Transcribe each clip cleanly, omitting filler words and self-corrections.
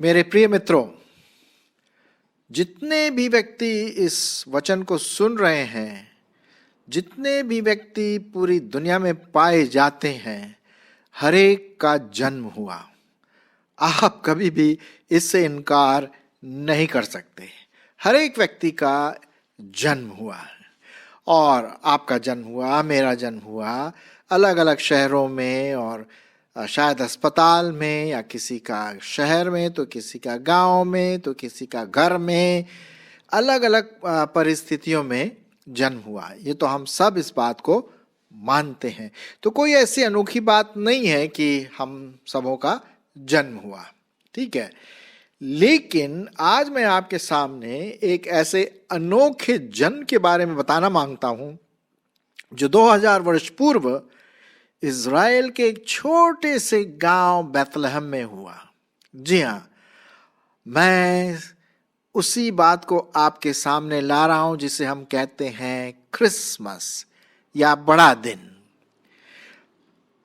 मेरे प्रिय मित्रों, जितने भी व्यक्ति इस वचन को सुन रहे हैं, जितने भी व्यक्ति पूरी दुनिया में पाए जाते हैं, हर एक का जन्म हुआ। आप कभी भी इससे इनकार नहीं कर सकते। हर एक व्यक्ति का जन्म हुआ और आपका जन्म हुआ, मेरा जन्म हुआ, अलग अलग शहरों में और शायद अस्पताल में, या किसी का शहर में, तो किसी का गांव में, तो किसी का घर में, अलग अलग परिस्थितियों में जन्म हुआ। ये तो हम सब इस बात को मानते हैं। तो कोई ऐसी अनोखी बात नहीं है कि हम सबों का जन्म हुआ, ठीक है। लेकिन आज मैं आपके सामने एक ऐसे अनोखे जन्म के बारे में बताना मांगता हूं जो 2000 वर्ष पूर्व इज़राइल के एक छोटे से गांव बैतलहम में हुआ। जी हां, मैं उसी बात को आपके सामने ला रहा हूं जिसे हम कहते हैं क्रिसमस या बड़ा दिन।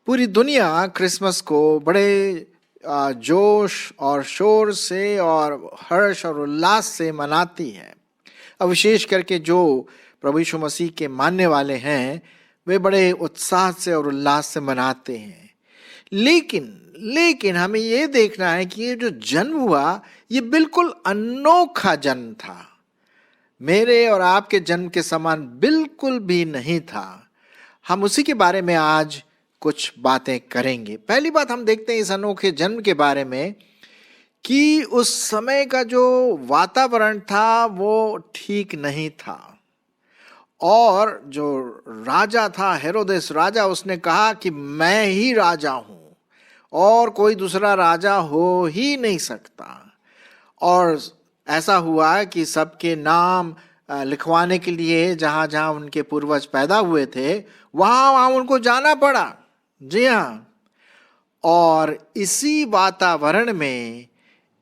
पूरी दुनिया क्रिसमस को बड़े जोश और शोर से और हर्ष और उल्लास से मनाती है। और विशेष करके जो प्रभु यीशु मसीह के मानने वाले हैं, वे बड़े उत्साह से और उल्लास से मनाते हैं। लेकिन हमें ये देखना है कि ये जो जन्म हुआ, ये बिल्कुल अनोखा जन्म था। मेरे और आपके जन्म के समान बिल्कुल भी नहीं था। हम उसी के बारे में आज कुछ बातें करेंगे। पहली बात हम देखते हैं इस अनोखे जन्म के बारे में कि उस समय का जो वातावरण था वो ठीक नहीं था। और जो राजा था, हेरोदेस राजा, उसने कहा कि मैं ही राजा हूं और कोई दूसरा राजा हो ही नहीं सकता। और ऐसा हुआ कि सबके नाम लिखवाने के लिए जहां जहां उनके पूर्वज पैदा हुए थे, वहां उनको जाना पड़ा। जी हां, और इसी वातावरण में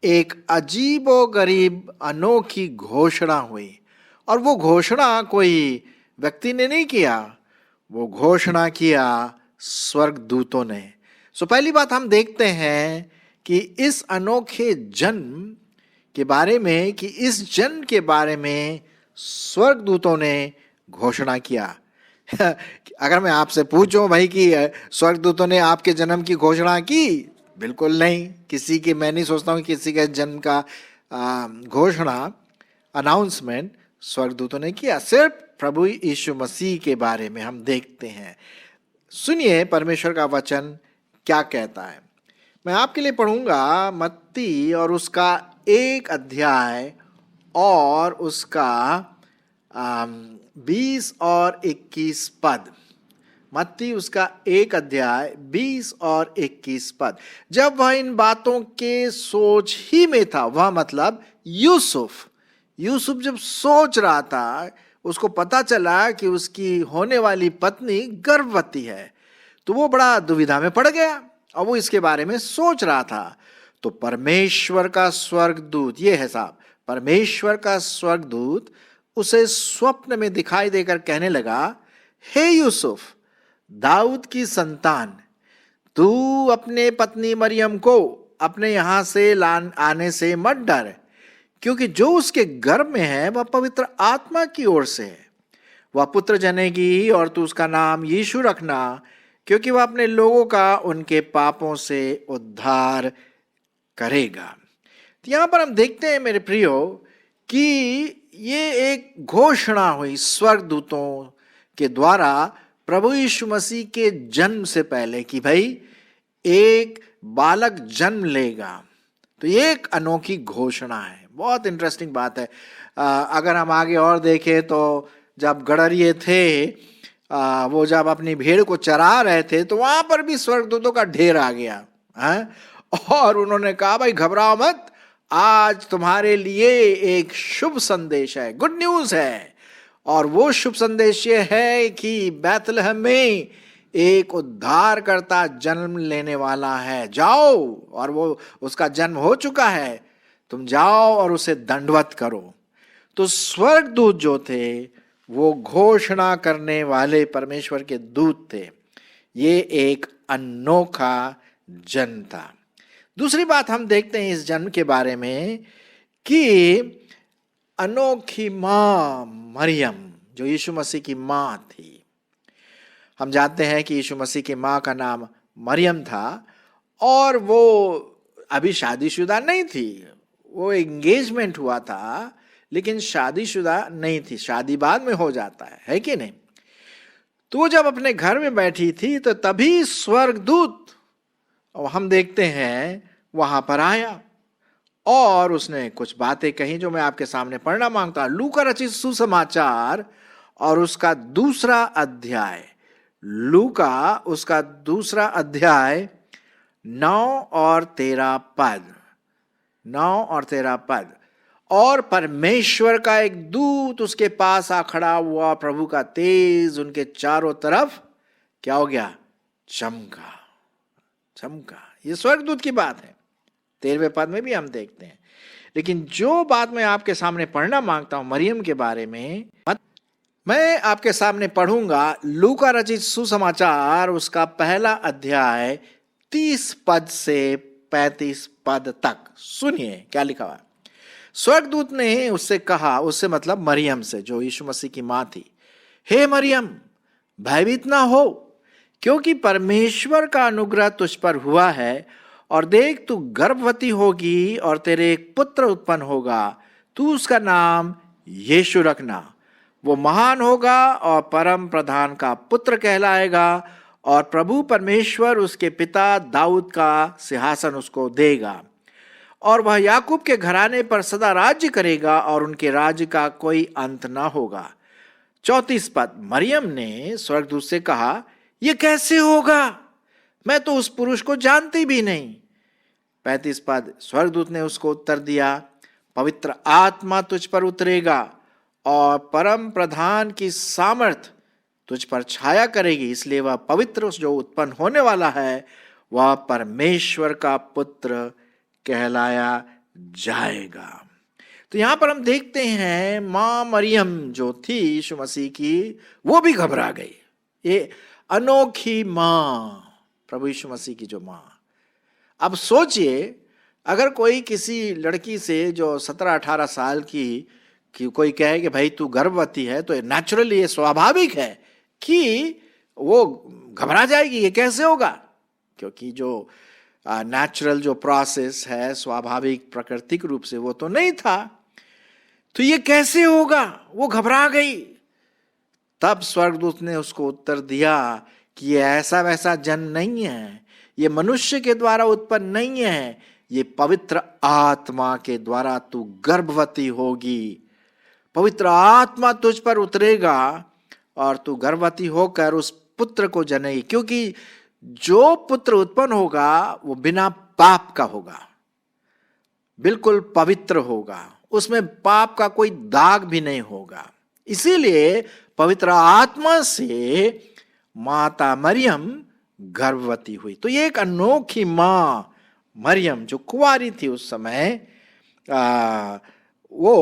एक अजीबोगरीब अनोखी घोषणा हुई। और वो घोषणा कोई व्यक्ति ने नहीं किया, वो घोषणा किया स्वर्गदूतों ने। सो पहली बात हम देखते हैं कि इस अनोखे जन्म के बारे में, कि इस जन्म के बारे में स्वर्गदूतों ने घोषणा किया। अगर मैं आपसे पूछूं भाई कि स्वर्गदूतों ने आपके जन्म की घोषणा की, बिल्कुल नहीं। किसी की, मैं नहीं सोचता हूं किसी के जन्म का घोषणा, अनाउंसमेंट स्वर्गदूतों ने किया। सिर्फ प्रभु यीशु मसीह के बारे में हम देखते हैं। सुनिए परमेश्वर का वचन क्या कहता है। मैं आपके लिए पढ़ूंगा मत्ती और उसका 1 अध्याय और उसका 20 और 21 पद। मत्ती उसका 1 अध्याय 20 और 21 पद। जब वह इन बातों के सोच ही में था, वह मतलब यूसुफ जब सोच रहा था, उसको पता चला कि उसकी होने वाली पत्नी गर्भवती है, तो वो बड़ा दुविधा में पड़ गया और वो इसके बारे में सोच रहा था। तो परमेश्वर का स्वर्गदूत, ये है साहब, परमेश्वर का स्वर्गदूत उसे स्वप्न में दिखाई देकर कहने लगा, हे यूसुफ, दाऊद की संतान, तू अपने पत्नी मरियम को अपने यहां से आने से मत डर, क्योंकि जो उसके गर्भ में है वह पवित्र आत्मा की ओर से है। वह पुत्र जनेगी और तू उसका नाम यीशु रखना, क्योंकि वह अपने लोगों का उनके पापों से उद्धार करेगा। तो यहां पर हम देखते हैं मेरे प्रियो कि ये एक घोषणा हुई स्वर्गदूतों के द्वारा प्रभु यीशु मसीह के जन्म से पहले कि भाई एक बालक जन्म लेगा। तो ये एक अनोखी घोषणा है। बहुत इंटरेस्टिंग बात है। अगर हम आगे और देखें तो जब गड़रिये थे, वो जब अपनी भेड़ को चरा रहे थे, तो वहां पर भी स्वर्गदूतों का ढेर आ गया है। और उन्होंने कहा, भाई घबराओ मत, आज तुम्हारे लिए एक शुभ संदेश है, गुड न्यूज है। और वो शुभ संदेश ये है कि बैतलहम में एक उद्धारकर्ता जन्म लेने वाला है। जाओ, और वो उसका जन्म हो चुका है, तुम जाओ और उसे दंडवत करो। तो स्वर्गदूत जो थे वो घोषणा करने वाले परमेश्वर के दूत थे। ये एक अनोखा जन्म था। दूसरी बात हम देखते हैं इस जन्म के बारे में कि अनोखी मां मरियम जो यीशु मसीह की मां थी। हम जानते हैं कि यीशु मसीह की मां का नाम मरियम था और वो अभी शादीशुदा नहीं थी। वो एंगेजमेंट हुआ था लेकिन शादीशुदा नहीं थी। शादी बाद में हो जाता है कि नहीं। तो वो जब अपने घर में बैठी थी तो तभी स्वर्गदूत, और हम देखते हैं, वहां पर आया और उसने कुछ बातें कही जो मैं आपके सामने पढ़ना मांगता हूं। लूका रचित सुसमाचार और उसका दूसरा अध्याय, लूका उसका दूसरा अध्याय 9 और 13 पद, 9 और 13 पद। और परमेश्वर का एक दूत उसके पास आ खड़ा हुआ, प्रभु का तेज उनके चारों तरफ क्या हो गया? चमका, चमका। ये स्वर्गदूत की बात है। 13वें पद में भी हम देखते हैं। लेकिन जो बात मैं आपके सामने पढ़ना मांगता हूं मरियम के बारे में, मैं आपके सामने पढ़ूंगा लूका रचित सुसमाचार उसका पहला अध्याय 30 पद से 35 पद तक। सुनिए क्या लिखा हुआ है। स्वर्गदूत ने उससे कहा, उससे मतलब मरियम से जो यीशु मसीह की मां थी, हे मरियम, भयभीत ना हो, क्योंकि परमेश्वर का अनुग्रह तुझ पर हुआ है। और देख, तू गर्भवती होगी और तेरे एक पुत्र उत्पन्न होगा। तू उसका नाम यीशु रखना। वो महान होगा और परम प्रधान का पुत्र कहलाएगा। और प्रभु परमेश्वर उसके पिता दाऊद का सिंहासन उसको देगा और वह याकूब के घराने पर सदा राज्य करेगा और उनके राज्य का कोई अंत ना होगा। 34 पद। मरियम ने स्वर्गदूत से कहा, यह कैसे होगा? मैं तो उस पुरुष को जानती भी नहीं। 35 पद। स्वर्गदूत ने उसको उत्तर दिया, पवित्र आत्मा तुझ पर उतरेगा और परम प्रधान की सामर्थ तुझ पर छाया करेगी, इसलिए वह पवित्र जो उत्पन्न होने वाला है वह परमेश्वर का पुत्र कहलाया जाएगा। तो यहां पर हम देखते हैं मां मरियम जो थी यीशु मसीह की, वो भी घबरा गई। ये अनोखी मां, प्रभु यीशु मसीह की जो मां। अब सोचिए, अगर कोई किसी लड़की से जो 17-18 साल की कोई कहे कि भाई तू गर्भवती है, तो नेचुरली ये स्वाभाविक है कि वो घबरा जाएगी। ये कैसे होगा? क्योंकि जो नेचुरल जो प्रोसेस है, स्वाभाविक प्राकृतिक रूप से वो तो नहीं था। तो ये कैसे होगा? वो घबरा गई। तब स्वर्गदूत ने उसको उत्तर दिया कि ये ऐसा वैसा जन्म नहीं है, ये मनुष्य के द्वारा उत्पन्न नहीं है, ये पवित्र आत्मा के द्वारा तू गर्भवती होगी। पवित्र आत्मा तुझ पर उतरेगा और तू गर्भवती होकर उस पुत्र को जनेगी, क्योंकि जो पुत्र उत्पन्न होगा वो बिना पाप का होगा, बिल्कुल पवित्र होगा, उसमें पाप का कोई दाग भी नहीं होगा। इसीलिए पवित्र आत्मा से माता मरियम गर्भवती हुई। तो ये एक अनोखी मां मरियम जो कुंवारी थी उस समय, वो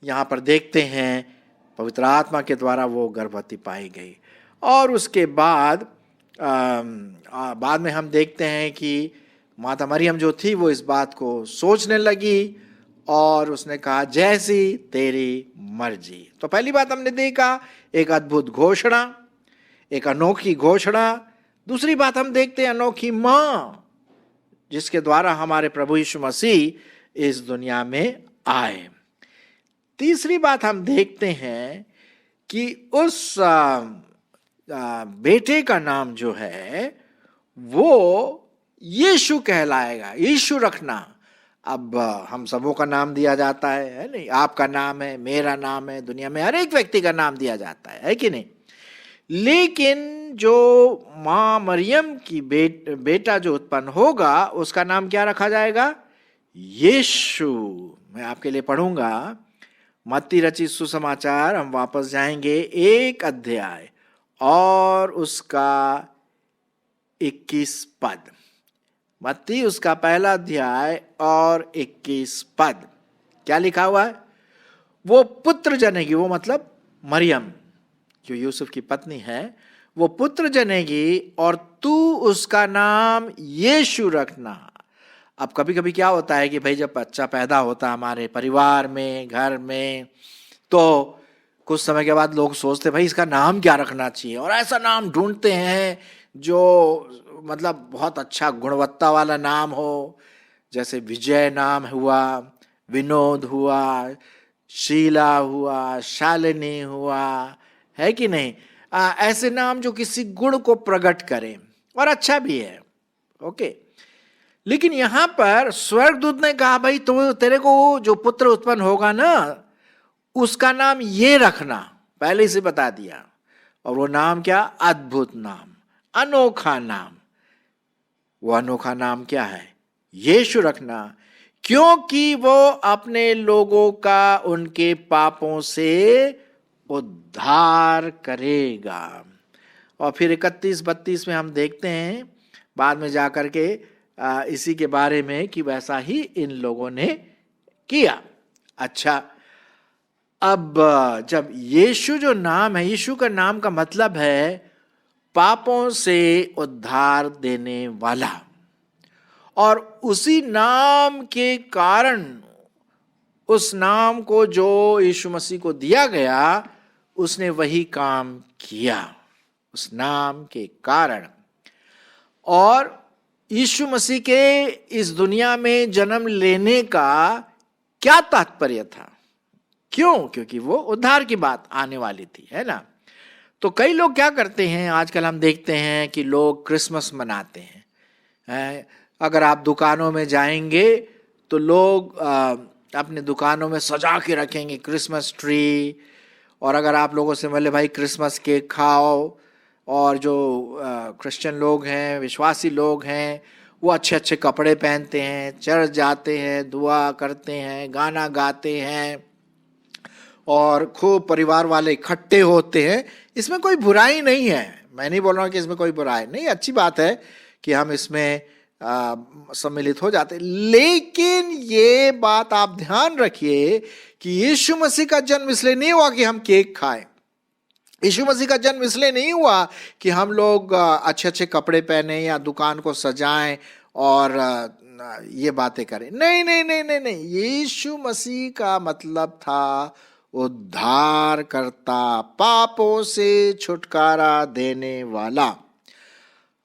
यहां पर देखते हैं पवित्र आत्मा के द्वारा वो गर्भवती पाई गई। और उसके बाद में हम देखते हैं कि माता मरियम जो थी वो इस बात को सोचने लगी और उसने कहा, जैसी तेरी मर्जी। तो पहली बात हमने देखा, एक अद्भुत घोषणा, एक अनोखी घोषणा। दूसरी बात हम देखते हैं अनोखी मां जिसके द्वारा हमारे प्रभु यीशु मसीह इस दुनिया में आए। तीसरी बात हम देखते हैं कि उस बेटे का नाम जो है वो यीशु कहलाएगा। यीशु रखना। अब हम सबों का नाम दिया जाता है नहीं? आपका नाम है, मेरा नाम है, दुनिया में हर एक व्यक्ति का नाम दिया जाता है कि नहीं? लेकिन जो मां मरियम की बेटा जो उत्पन्न होगा उसका नाम क्या रखा जाएगा? यीशु। मैं आपके लिए पढ़ूंगा मत्ती रचित सुसमाचार, हम वापस जाएंगे 1 अध्याय और उसका 21 पद। मत्ती उसका पहला अध्याय और 21 पद क्या लिखा हुआ है? वो पुत्र जनेगी, वो मतलब मरियम जो यूसुफ की पत्नी है वो पुत्र जनेगी और तू उसका नाम यीशु रखना। अब कभी कभी क्या होता है कि भाई जब बच्चा पैदा होता है हमारे परिवार में, घर में, तो कुछ समय के बाद लोग सोचते भाई इसका नाम क्या रखना चाहिए, और ऐसा नाम ढूंढते हैं जो मतलब बहुत अच्छा गुणवत्ता वाला नाम हो। जैसे विजय नाम हुआ, विनोद हुआ, शीला हुआ, शालिनी हुआ, है कि नहीं? ऐसे नाम जो किसी गुण को प्रकट करें और अच्छा भी है। ओके, लेकिन यहां पर स्वर्गदूत ने कहा भाई तो तेरे को जो पुत्र उत्पन्न होगा ना उसका नाम ये रखना, पहले से बता दिया। और वो नाम क्या? अद्भुत नाम, अनोखा नाम। वो अनोखा नाम क्या है? यीशु रखना, क्योंकि वो अपने लोगों का उनके पापों से उद्धार करेगा। और फिर 31-32 में हम देखते हैं बाद में जाकर के इसी के बारे में कि वैसा ही इन लोगों ने किया। अच्छा, अब जब यीशु जो नाम है, यीशु का नाम का मतलब है पापों से उद्धार देने वाला, और उसी नाम के कारण उस नाम को जो यीशु मसीह को दिया गया उसने वही काम किया उस नाम के कारण। और यीशु मसीह के इस दुनिया में जन्म लेने का क्या तात्पर्य था? क्यों? क्योंकि वो उद्धार की बात आने वाली थी, है ना? तो कई लोग क्या करते हैं, आजकल हम देखते हैं कि लोग क्रिसमस मनाते हैं। अगर आप दुकानों में जाएंगे तो लोग अपने दुकानों में सजा के रखेंगे क्रिसमस ट्री, और अगर आप लोगों से बोले भाई क्रिसमस केक खाओ, और जो क्रिश्चियन लोग हैं, विश्वासी लोग हैं, वो अच्छे अच्छे कपड़े पहनते हैं, चर्च जाते हैं, दुआ करते हैं, गाना गाते हैं, और खूब परिवार वाले इकट्ठे होते हैं। इसमें कोई बुराई नहीं है, मैं नहीं बोल रहा हूँ कि इसमें कोई बुराई नहीं, अच्छी बात है कि हम इसमें सम्मिलित हो जाते। लेकिन ये बात आप ध्यान रखिए कि यीशु मसीह का जन्म इसलिए नहीं हुआ कि हम केक खाएं। यीशु मसीह का जन्म इसलिए नहीं हुआ कि हम लोग अच्छे अच्छे कपड़े पहने या दुकान को सजाएं और ये बातें करें। नहीं नहीं नहीं नहीं नहीं, यीशु मसीह का मतलब था उद्धार करता, पापों से छुटकारा देने वाला।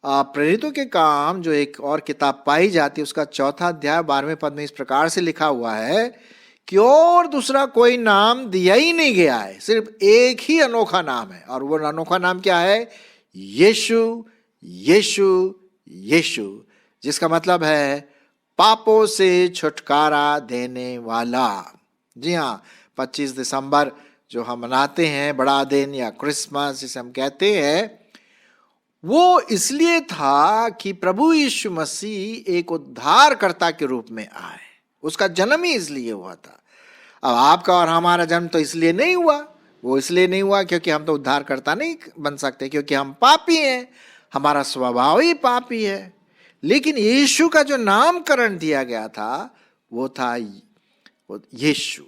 प्रेरितों के काम जो एक और किताब पाई जाती है उसका 4 अध्याय 12वें पद में इस प्रकार से लिखा हुआ है कि और दूसरा कोई नाम दिया ही नहीं गया है, सिर्फ एक ही अनोखा नाम है, और वो अनोखा नाम क्या है? यीशु, यीशु, यीशु, जिसका मतलब है पापों से छुटकारा देने वाला। जी हाँ, 25 दिसंबर जो हम मनाते हैं, बड़ा दिन या क्रिसमस जिसे हम कहते हैं, वो इसलिए था कि प्रभु यीशु मसीह एक उद्धारकर्ता के रूप में आए, उसका जन्म ही इसलिए हुआ था। अब आपका और हमारा जन्म तो इसलिए नहीं हुआ, वो इसलिए नहीं हुआ क्योंकि हम तो उद्धारकर्ता नहीं बन सकते, क्योंकि हम पापी हैं, हमारा स्वभाव ही पापी है। लेकिन यीशु का जो नामकरण दिया गया था वो था यीशु,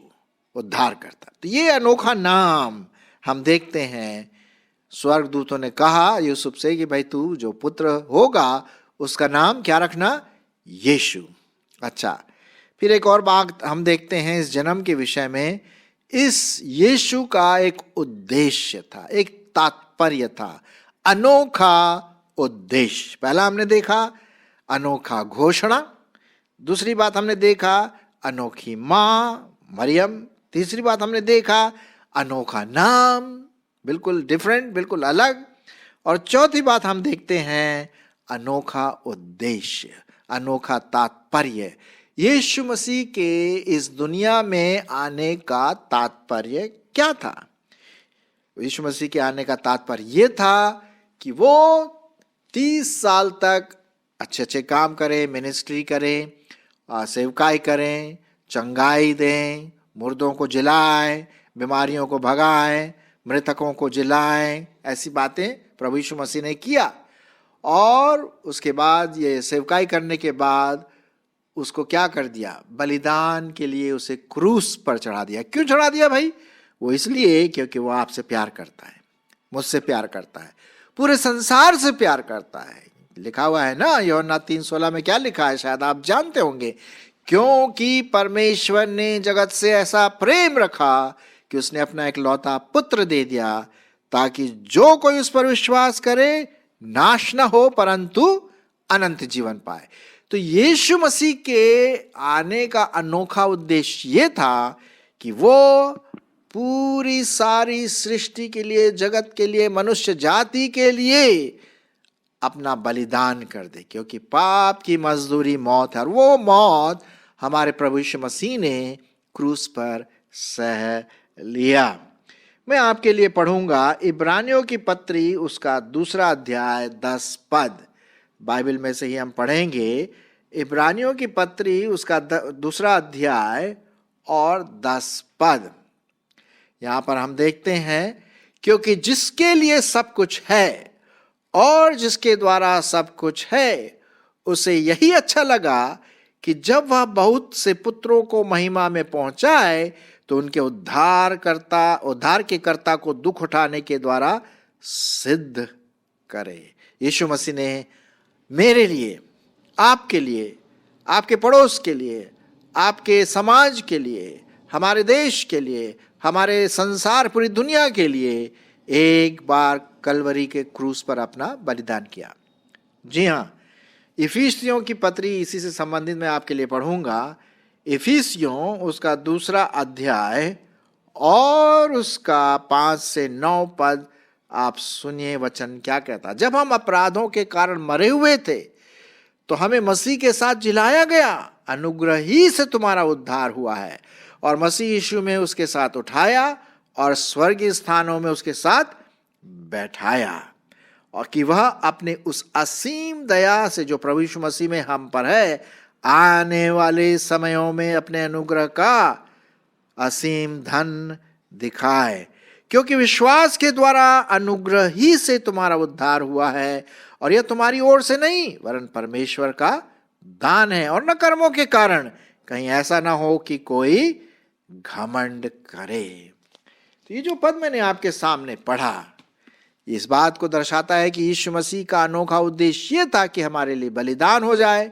उद्धारकर्ता। तो ये अनोखा नाम हम देखते हैं। स्वर्गदूतों ने कहा यूसुफ से कि भाई तू जो पुत्र होगा उसका नाम क्या रखना? यीशु। अच्छा, फिर एक और बात हम देखते हैं इस जन्म के विषय में। इस यीशु का एक उद्देश्य था, एक तात्पर्य था, अनोखा उद्देश्य। पहला हमने देखा अनोखा घोषणा, दूसरी बात हमने देखा अनोखी माँ मरियम, तीसरी बात हमने देखा अनोखा नाम, बिल्कुल डिफरेंट, बिल्कुल अलग, और चौथी बात हम देखते हैं अनोखा उद्देश्य, अनोखा तात्पर्य। यीशु मसीह के इस दुनिया में आने का तात्पर्य क्या था? यीशु मसीह के आने का तात्पर्य ये था कि वो 30 साल तक अच्छे अच्छे काम करें, मिनिस्ट्री करें, सेवकाई करें, चंगाई दें, मुर्दों को जिलाएं, बीमारियों को भगाएं, मृतकों को जिलाएं, ऐसी बातें प्रभु यीशु मसीह ने किया। और उसके बाद ये सेवकाई करने के बाद उसको क्या कर दिया? बलिदान के लिए उसे क्रूस पर चढ़ा दिया। क्यों चढ़ा दिया भाई? वो इसलिए क्योंकि वो आपसे प्यार करता है, मुझसे प्यार करता है, पूरे संसार से प्यार करता है। लिखा हुआ है ना यूहन्ना 3:16 में, क्या लिखा है शायद आप जानते होंगे, क्योंकि परमेश्वर ने जगत से ऐसा प्रेम रखा कि उसने अपना एक लौता पुत्र दे दिया, ताकि जो कोई उस पर विश्वास करे नाश न हो परंतु अनंत जीवन पाए। तो यीशु मसीह के आने का अनोखा उद्देश्य ये था कि वो पूरी सारी सृष्टि के लिए, जगत के लिए, मनुष्य जाति के लिए अपना बलिदान कर दे, क्योंकि पाप की मजदूरी मौत है, और वो मौत हमारे प्रभु यीशु मसीह ने क्रूस पर सह लिया। मैं आपके लिए पढ़ूंगा इब्रानियों की पत्री, उसका 2 अध्याय 10 पद। बाइबल में से ही हम पढ़ेंगे। इब्रानियों की पत्री उसका 2 अध्याय और 10 पद। यहां पर हम देखते हैं, क्योंकि जिसके लिए सब कुछ है और जिसके द्वारा सब कुछ है, उसे यही अच्छा लगा कि जब वह बहुत से पुत्रों को महिमा में पहुंचाए तो उनके उद्धार के कर्ता को दुख उठाने के द्वारा सिद्ध करे। यीशु मसीह ने मेरे लिए, आपके लिए, आपके पड़ोस के लिए, आपके समाज के लिए, हमारे देश के लिए, हमारे संसार, पूरी दुनिया के लिए एक बार कलवरी के क्रूस पर अपना बलिदान किया। जी हाँ, इफिसियों की पत्री इसी से संबंधित मैं आपके लिए पढ़ूंगा। इफिसियों उसका 2 अध्याय और उसका 5 से 9 पद। आप सुनिए वचन क्या कहता। जब हम अपराधों के कारण मरे हुए थे तो हमें मसीह के साथ जिलाया गया, अनुग्रह ही से तुम्हारा उद्धार हुआ है, और मसीह यीशु में उसके साथ उठाया और स्वर्गीय स्थानों में उसके साथ बैठाया, और कि वह अपने उस असीम दया से जो प्रभु यीशु मसीह में हम पर है, आने वाले समयों में अपने अनुग्रह का असीम धन दिखाए। क्योंकि विश्वास के द्वारा अनुग्रह ही से तुम्हारा उद्धार हुआ है, और यह तुम्हारी ओर से नहीं वरन परमेश्वर का दान है, और न कर्मों के कारण, कहीं ऐसा ना हो कि कोई घमंड करे। तो ये जो पद मैंने आपके सामने पढ़ा, इस बात को दर्शाता है कि यीशु मसीह का अनोखा उद्देश्य ये था कि हमारे लिए बलिदान हो जाए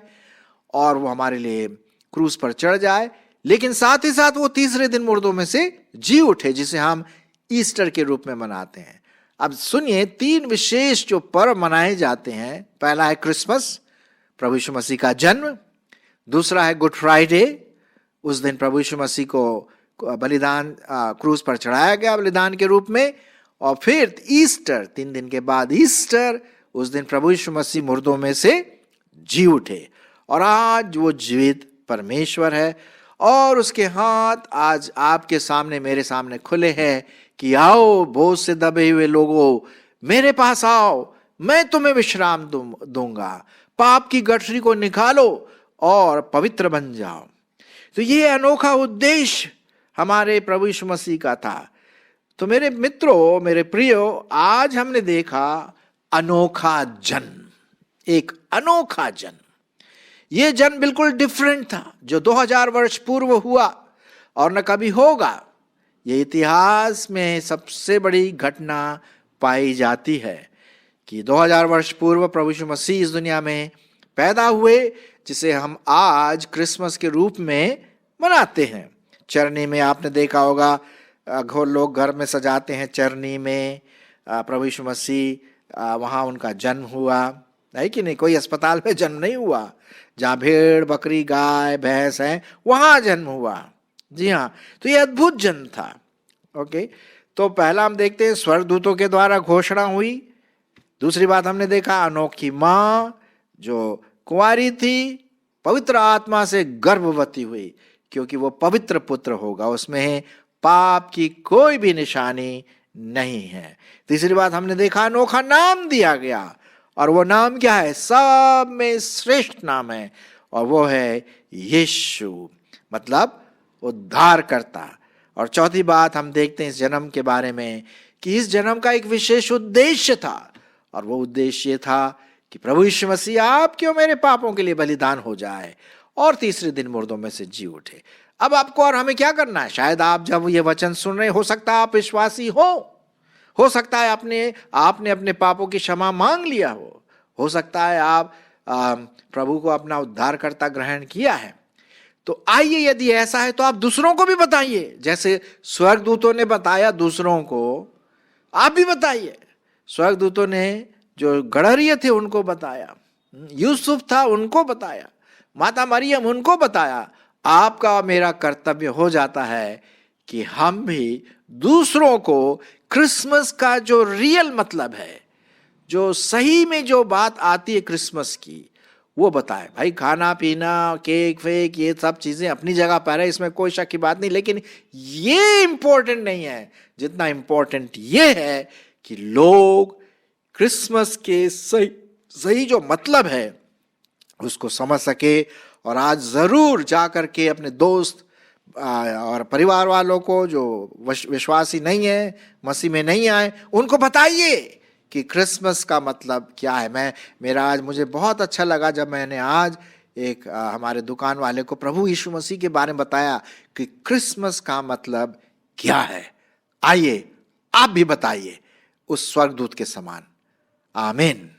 और वो हमारे लिए क्रूस पर चढ़ जाए, लेकिन साथ ही साथ वो तीसरे दिन मुर्दों में से जी उठे, जिसे हम ईस्टर के रूप में मनाते हैं। अब सुनिए, 3 विशेष जो पर्व मनाए जाते हैं। पहला है क्रिसमस, प्रभु यीशु मसीह का जन्म। दूसरा है गुड फ्राइडे, उस दिन प्रभु यीशु मसीह को बलिदान क्रूस पर चढ़ाया गया बलिदान के रूप में। और फिर ईस्टर, 3 दिन के बाद ईस्टर, उस दिन प्रभु यीशु मसीह मुर्दों में से जी उठे, और आज वो जीवित परमेश्वर है, और उसके हाथ आज आपके सामने, मेरे सामने खुले हैं कि आओ बोझ से दबे हुए लोगों, मेरे पास आओ, मैं तुम्हें विश्राम दूंगा, पाप की गठरी को निकालो और पवित्र बन जाओ। तो ये अनोखा उद्देश्य हमारे प्रभु यीशु मसीह का था। तो मेरे मित्रों, मेरे प्रियो, आज हमने देखा अनोखा जन्म, एक अनोखा जन्म। ये जन्म बिल्कुल डिफरेंट था, जो 2000 वर्ष पूर्व हुआ और न कभी होगा। ये इतिहास में सबसे बड़ी घटना पाई जाती है कि 2000 वर्ष पूर्व प्रभु यीशु मसीह इस दुनिया में पैदा हुए, जिसे हम आज क्रिसमस के रूप में मनाते हैं। चरनी में आपने देखा होगा, लोग घर में सजाते हैं चरनी में प्रभु यीशु मसीह, वहाँ उनका जन्म हुआ है कि नहीं। कोई अस्पताल में जन्म नहीं हुआ, जहाँ भेड़ बकरी गाय भैंस हैं वहाँ जन्म हुआ। जी हाँ, तो ये अद्भुत जन्म था। ओके, तो पहला हम देखते हैं स्वर्गदूतों के द्वारा घोषणा हुई। दूसरी बात हमने देखा अनोखी माँ जो कुंवारी थी, पवित्र आत्मा से गर्भवती हुई, क्योंकि वो पवित्र पुत्र होगा, उसमें पाप की कोई भी निशानी नहीं है। तीसरी बात हमने देखा अनोखा नाम दिया गया, और वो नाम क्या है? सब में श्रेष्ठ नाम है, और वो है यीशु, मतलब उद्धार करता। और चौथी बात हम देखते हैं इस जन्म के बारे में कि इस जन्म का एक विशेष उद्देश्य था, और वो उद्देश्य ये था कि प्रभु यीशु मसीह आपके और मेरे पापों के लिए बलिदान हो जाए और तीसरे दिन मुर्दों में से जी उठे। अब आपको और हमें क्या करना है? शायद आप जब ये वचन सुन रहे, हो सकता है आप विश्वासी हो सकता है आपने अपने पापों की क्षमा मांग लिया हो सकता है आप प्रभु को अपना उद्धारकर्ता ग्रहण किया है। तो आइए, यदि ऐसा है तो आप दूसरों को भी बताइए, जैसे स्वर्गदूतों ने बताया दूसरों को, आप भी बताइए। स्वर्गदूतों ने जो गड़हरिये थे उनको बताया, यूसुफ था उनको बताया, माता मरियम उनको बताया। आपका मेरा कर्तव्य हो जाता है कि हम भी दूसरों को क्रिसमस का जो रियल मतलब है, जो सही में जो बात आती है क्रिसमस की, वो बताएं। भाई खाना पीना, केक फेक, ये सब चीजें अपनी जगह पर है, इसमें कोई शक की बात नहीं, लेकिन ये इंपॉर्टेंट नहीं है जितना इंपॉर्टेंट ये है कि लोग क्रिसमस के सही जो मतलब है उसको समझ सके। और आज जरूर जा करके अपने दोस्त और परिवार वालों को जो विश्वासी नहीं है, मसीह में नहीं आए, उनको बताइए कि क्रिसमस का मतलब क्या है। मेरा आज मुझे बहुत अच्छा लगा जब मैंने आज एक हमारे दुकान वाले को प्रभु यीशु मसीह के बारे में बताया कि क्रिसमस का मतलब क्या है। आइए आप भी बताइए उस स्वर्गदूत के समान। आमीन।